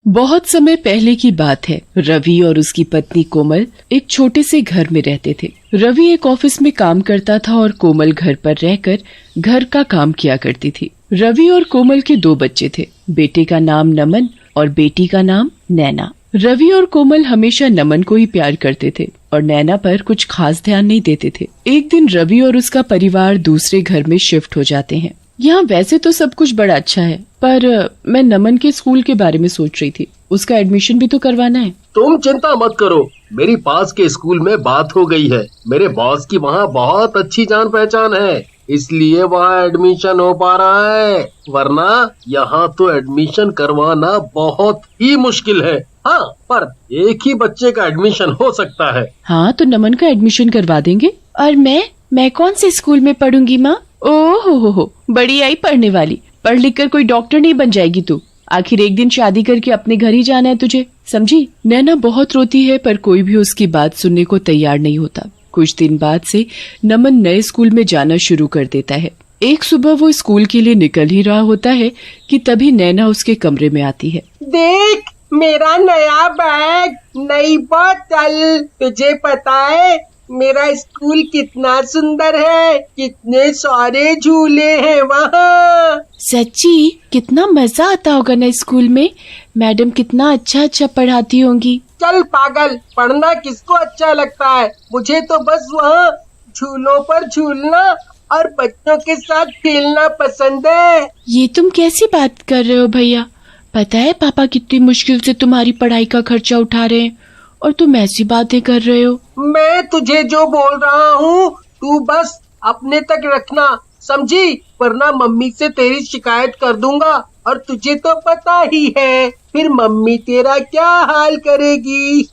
बहुत समय पहले की बात है। रवि और उसकी पत्नी कोमल एक छोटे से घर में रहते थे। रवि एक ऑफिस में काम करता था और कोमल घर पर रहकर घर का काम किया करती थी। रवि और कोमल के 2 बच्चे थे। बेटे का नाम नमन और बेटी का नाम नैना। रवि और कोमल हमेशा नमन को ही प्यार करते थे और नैना पर कुछ खास ध्यान नहीं देते थे। एक दिन रवि और उसका परिवार दूसरे घर में शिफ्ट हो जाते हैं। यहाँ वैसे तो सब कुछ बड़ा अच्छा है, पर मैं नमन के स्कूल के बारे में सोच रही थी। उसका एडमिशन भी तो करवाना है। तुम चिंता मत करो, मेरी पास के स्कूल में बात हो गई है। मेरे बॉस की वहाँ बहुत अच्छी जान पहचान है, इसलिए वहाँ एडमिशन हो पा रहा है। वरना यहाँ तो एडमिशन करवाना बहुत ही मुश्किल है। हाँ, पर एक ही बच्चे का एडमिशन हो सकता है। हाँ, तो नमन का एडमिशन करवा देंगे। और मैं कौन से स्कूल में पढ़ूंगी माँ? ओह हो, बड़ी आई पढ़ने वाली। पढ़ लिख कर कोई डॉक्टर नहीं बन जाएगी तू। आखिर एक दिन शादी करके अपने घर ही जाना है तुझे, समझी? नैना बहुत रोती है, पर कोई भी उसकी बात सुनने को तैयार नहीं होता। कुछ दिन बाद से नमन नए स्कूल में जाना शुरू कर देता है। एक सुबह वो स्कूल के लिए निकल ही रहा होता है कि तभी नैना उसके कमरे में आती है। देख, मेरा नया बैग, नई बोतल। तुझे पता है मेरा स्कूल कितना सुंदर है, कितने सारे झूले हैं वहाँ। सच्ची? कितना मजा आता होगा ना स्कूल में। मैडम कितना अच्छा पढ़ाती होंगी। चल पागल, पढ़ना किसको अच्छा लगता है? मुझे तो बस वहाँ झूलों पर झूलना और बच्चों के साथ खेलना पसंद है। ये तुम कैसी बात कर रहे हो भैया? पता है पापा कितनी मुश्किल से तुम्हारी पढ़ाई का खर्चा उठा रहे हैं और तुम ऐसी बातें कर रहे हो। मैं तुझे जो बोल रहा हूँ तू बस अपने तक रखना, समझी? वरना मम्मी से तेरी शिकायत कर दूंगा और तुझे तो पता ही है फिर मम्मी तेरा क्या हाल करेगी।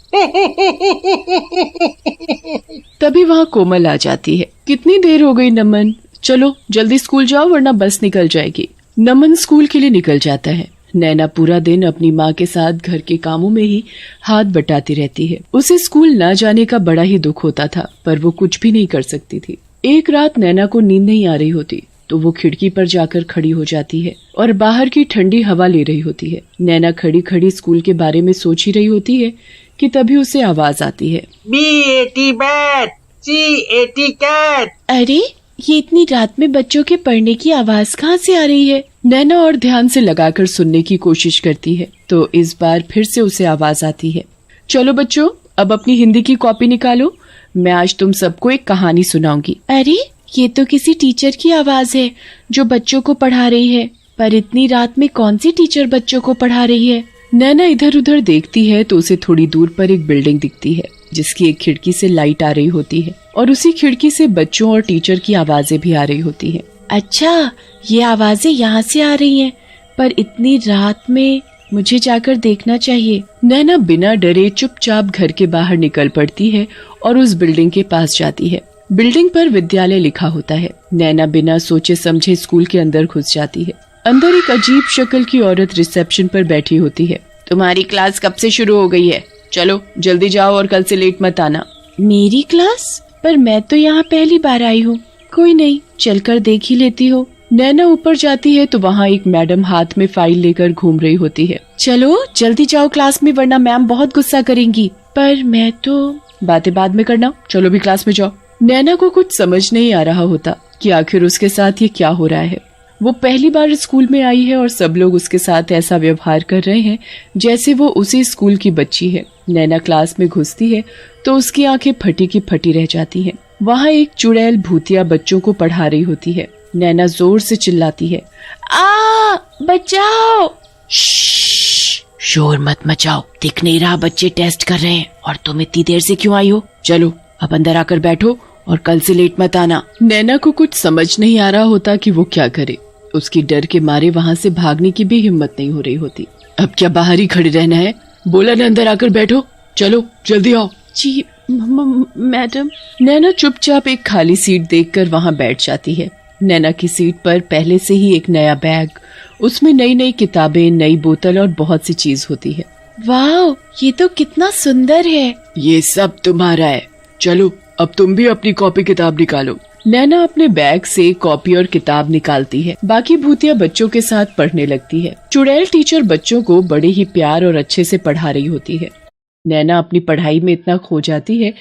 तभी वहाँ कोमल आ जाती है। कितनी देर हो गई नमन? चलो जल्दी स्कूल जाओ वरना बस निकल जाएगी। नमन स्कूल के लिए निकल जाता है। नैना पूरा दिन अपनी माँ के साथ घर के कामों में ही हाथ बटाती रहती है। उसे स्कूल न जाने का बड़ा ही दुख होता था, पर वो कुछ भी नहीं कर सकती थी। एक रात नैना को नींद नहीं आ रही होती, तो वो खिड़की पर जाकर खड़ी हो जाती है और बाहर की ठंडी हवा ले रही होती है। नैना खड़ी खड़ी स्कूल के बारे में सोच ही रही होती है कि तभी उसे आवाज आती है, B80 बैट, C80 कैट। अरे, ये इतनी रात में बच्चों के पढ़ने की आवाज कहाँ से आ रही है? नैना और ध्यान से लगाकर सुनने की कोशिश करती है, तो इस बार फिर से उसे आवाज आती है, चलो बच्चों, अब अपनी हिंदी की कॉपी निकालो। मैं आज तुम सबको एक कहानी सुनाऊंगी। अरे, ये तो किसी टीचर की आवाज है जो बच्चों को पढ़ा रही है। पर इतनी रात में कौन सी टीचर बच्चों को पढ़ा रही है? नैना इधर उधर देखती है तो उसे थोड़ी दूर पर एक बिल्डिंग दिखती है, जिसकी एक खिड़की से लाइट आ रही होती है और उसी खिड़की से बच्चों और टीचर की आवाजें भी आ रही होती हैं। अच्छा, ये आवाजें यहाँ से आ रही हैं, पर इतनी रात में मुझे जाकर देखना चाहिए। नैना बिना डरे चुपचाप घर के बाहर निकल पड़ती है और उस बिल्डिंग के पास जाती है। बिल्डिंग पर विद्यालय लिखा होता है। नैना बिना सोचे समझे स्कूल के अंदर घुस जाती है। अंदर एक अजीब शक्ल की औरत रिसेप्शन पर बैठी होती है। तुम्हारी क्लास कब से शुरू हो गई है? चलो जल्दी जाओ और कल से लेट मत आना। मेरी क्लास? पर मैं तो यहाँ पहली बार आई हूँ। कोई नहीं, चलकर देख ही लेती हो। नैना ऊपर जाती है तो वहाँ एक मैडम हाथ में फाइल लेकर घूम रही होती है। चलो जल्दी जाओ क्लास में, वरना मैम बहुत गुस्सा करेंगी। पर मैं तो बातें बाद में करना, चलो भी क्लास में जाओ। नैना को कुछ समझ नहीं आ रहा होता कि आखिर उसके साथ ये क्या हो रहा है। वो पहली बार स्कूल में आई है और सब लोग उसके साथ ऐसा व्यवहार कर रहे हैं जैसे वो उसी स्कूल की बच्ची है। नैना क्लास में घुसती है तो उसकी आंखें फटी की फटी रह जाती हैं। वहाँ एक चुड़ैल भूतिया बच्चों को पढ़ा रही होती है। नैना जोर से चिल्लाती है, आ बचाओ! शोर मत मचाओ, दिख नहीं रहा बच्चे टेस्ट कर रहे हैं। और तुम इतनी देर से क्यों आई हो? चलो अब अंदर आकर बैठो और कल से लेट मत आना। नैना को कुछ समझ नहीं आ रहा होता कि वो क्या करे। उसकी डर के मारे वहाँ से भागने की भी हिम्मत नहीं हो रही होती। अब क्या बाहर ही खड़े रहना है? बोला ना अंदर आकर बैठो, चलो जल्दी आओ। जी मैडम। नैना चुपचाप एक खाली सीट देखकर वहाँ बैठ जाती है। नैना की सीट पर पहले से ही एक नया बैग, उसमें नई नई किताबें, नई बोतल और बहुत सी चीज होती है। वाह, ये तो कितना सुंदर है। ये सब तुम्हारा है। चलो अब तुम भी अपनी कॉपी किताब निकालो। नैना अपने बैग से कॉपी और किताब निकालती है। बाकी भूतिया बच्चों के साथ पढ़ने लगती है। चुड़ैल टीचर बच्चों को बड़े ही प्यार और अच्छे से पढ़ा रही होती है। नैना अपनी पढ़ाई में इतना खो जाती है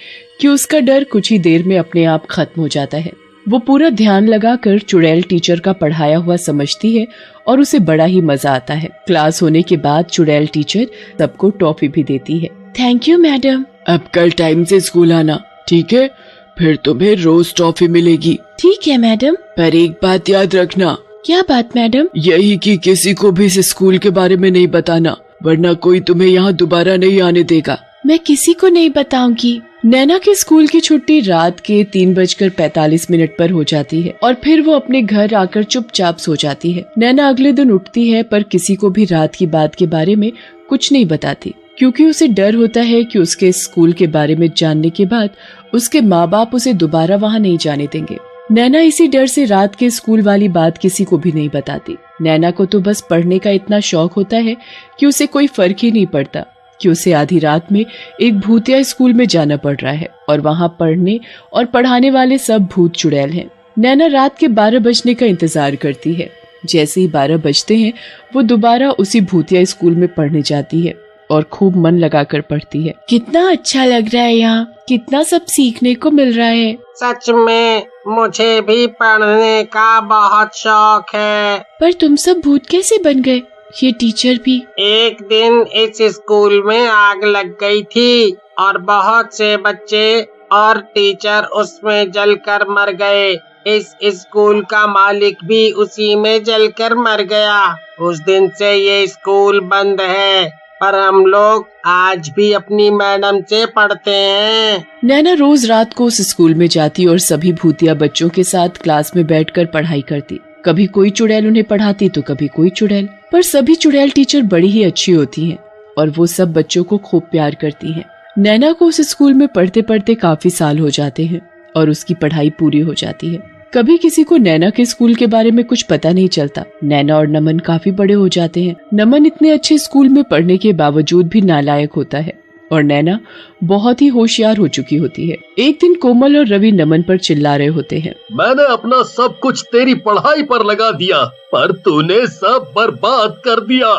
कि उसका डर कुछ ही देर में अपने आप खत्म हो जाता है। वो पूरा ध्यान लगाकर चुड़ैल टीचर का पढ़ाया हुआ समझती है और उसे बड़ा ही मजा आता है। क्लास होने के बाद चुड़ैल टीचर सबको टॉफी भी देती है। Thank you madam. अब कल टाइम से स्कूल आना, ठीक है? फिर तुम्हें रोज टॉफी मिलेगी। ठीक है मैडम। पर एक बात याद रखना। क्या बात मैडम? यही कि किसी को भी इस स्कूल के बारे में नहीं बताना, वरना कोई तुम्हें यहाँ दोबारा नहीं आने देगा। मैं किसी को नहीं बताऊंगी। नैना के स्कूल की छुट्टी रात के 3:45 पर हो जाती है और फिर वो अपने घर आकर चुपचाप सो जाती है। नैना अगले दिन उठती है पर किसी को भी रात की बात के बारे में कुछ नहीं बताती, क्योंकि उसे डर होता है कि उसके स्कूल के बारे में जानने के बाद उसके माँ बाप उसे दोबारा वहाँ नहीं जाने देंगे। नैना इसी डर से रात के स्कूल वाली बात किसी को भी नहीं बताती। नैना को तो बस पढ़ने का इतना शौक होता है कि उसे कोई फर्क ही नहीं पड़ता कि उसे आधी रात में एक भूतिया स्कूल में जाना पड़ रहा है और वहाँ पढ़ने और पढ़ाने वाले सब भूत चुड़ैल हैं। नैना रात के 12 बजने का इंतजार करती है। जैसे ही 12 बजते हैं वो दोबारा उसी भूतिया स्कूल में पढ़ने जाती है और खूब मन लगाकर पढ़ती है। कितना अच्छा लग रहा है यहाँ, कितना सब सीखने को मिल रहा है। सच में मुझे भी पढ़ने का बहुत शौक है। पर तुम सब भूत कैसे बन गए? ये टीचर भी। एक दिन इस स्कूल में आग लग गई थी और बहुत से बच्चे और टीचर उसमें जलकर मर गए। इस स्कूल का मालिक भी उसी में जलकर मर गया। उस दिन से ये स्कूल बंद है, पर हम लोग आज भी अपनी मैडम से पढ़ते हैं। नैना रोज रात को उस स्कूल में जाती और सभी भूतिया बच्चों के साथ क्लास में बैठकर पढ़ाई करती। कभी कोई चुड़ैल उन्हें पढ़ाती तो कभी कोई चुड़ैल, पर सभी चुड़ैल टीचर बड़ी ही अच्छी होती हैं और वो सब बच्चों को खूब प्यार करती हैं। नैना को उस स्कूल में पढ़ते पढ़ते काफी साल हो जाते हैं और उसकी पढ़ाई पूरी हो जाती है। कभी किसी को नैना के स्कूल के बारे में कुछ पता नहीं चलता। नैना और नमन काफी बड़े हो जाते हैं। नमन इतने अच्छे स्कूल में पढ़ने के बावजूद भी नालायक होता है और नैना बहुत ही होशियार हो चुकी होती है। एक दिन कोमल और रवि नमन पर चिल्ला रहे होते हैं। मैंने अपना सब कुछ तेरी पढ़ाई पर लगा दिया, पर तूने सब बर्बाद कर दिया।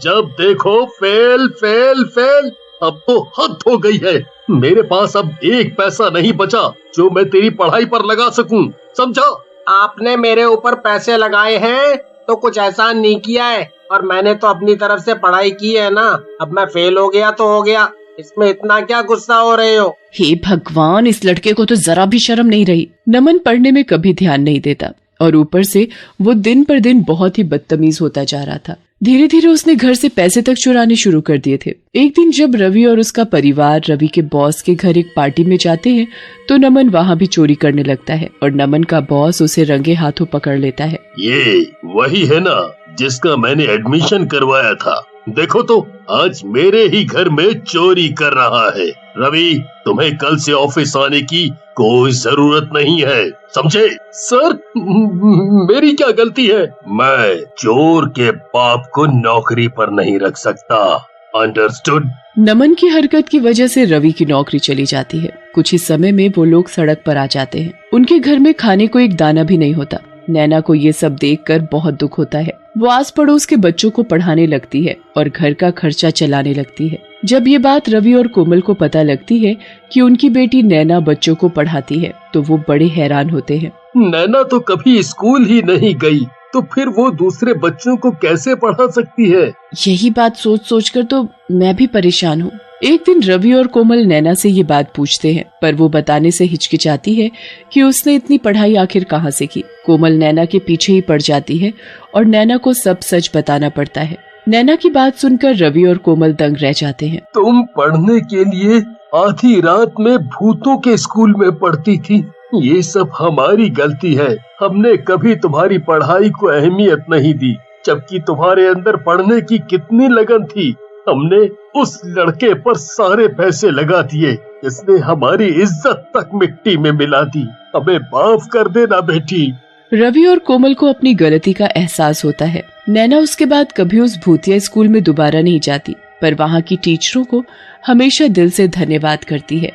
जब देखो फेल फेल फेल। अब तो हद हो गई है। मेरे पास अब एक पैसा नहीं बचा जो मैं तेरी पढ़ाई पर लगा सकूं, समझा? आपने मेरे ऊपर पैसे लगाए हैं तो कुछ एहसान नहीं किया है, और मैंने तो अपनी तरफ से पढ़ाई की है ना। अब मैं फेल हो गया तो हो गया, इसमें इतना क्या गुस्सा हो रहे हो? हे भगवान, इस लड़के को तो जरा भी शर्म नहीं रही। नमन पढ़ने में कभी ध्यान नहीं देता और ऊपर से वो दिन पर दिन बहुत ही बदतमीज होता जा रहा था। धीरे धीरे उसने घर से पैसे तक चुराने शुरू कर दिए थे। एक दिन जब रवि और उसका परिवार रवि के बॉस के घर एक पार्टी में जाते हैं तो नमन वहाँ भी चोरी करने लगता है और नमन का बॉस उसे रंगे हाथों पकड़ लेता है। ये वही है ना जिसका मैंने एडमिशन करवाया था। देखो तो आज मेरे ही घर में चोरी कर रहा है। रवि, तुम्हें कल से ऑफिस आने की कोई जरूरत नहीं है, समझे? सर, मेरी क्या गलती है? मैं चोर के बाप को नौकरी पर नहीं रख सकता, अंडरस्टूड? नमन की हरकत की वजह से रवि की नौकरी चली जाती है। कुछ ही समय में वो लोग सड़क पर आ जाते हैं। उनके घर में खाने को एक दाना भी नहीं होता। नैना को ये सब देखकर बहुत दुख होता है। वो आस पड़ोस के बच्चों को पढ़ाने लगती है और घर का खर्चा चलाने लगती है। जब ये बात रवि और कोमल को पता लगती है कि उनकी बेटी नैना बच्चों को पढ़ाती है तो वो बड़े हैरान होते हैं। नैना तो कभी स्कूल ही नहीं गई, तो फिर वो दूसरे बच्चों को कैसे पढ़ा सकती है? यही बात सोच सोच कर तो मैं भी परेशान हूँ। एक दिन रवि और कोमल नैना से ये बात पूछते हैं, पर वो बताने से हिचकिचाती है कि उसने इतनी पढ़ाई आखिर कहाँ से की। कोमल नैना के पीछे ही पड़ जाती है और नैना को सब सच बताना पड़ता है। नैना की बात सुनकर रवि और कोमल दंग रह जाते हैं। तुम पढ़ने के लिए आधी रात में भूतों के स्कूल में पढ़ती थी। ये सब हमारी गलती है। हमने कभी तुम्हारी पढ़ाई को अहमियत नहीं दी, जबकि तुम्हारे अंदर पढ़ने की कितनी लगन थी। हमने उस लड़के पर सारे पैसे लगा दिए, इसने हमारी इज्जत तक मिट्टी में मिला दी। हमें माफ कर देना बेटी। रवि और कोमल को अपनी गलती का एहसास होता है। नैना उसके बाद कभी उस भूतिया स्कूल में दोबारा नहीं जाती, पर वहाँ की टीचरों को हमेशा दिल से धन्यवाद करती है।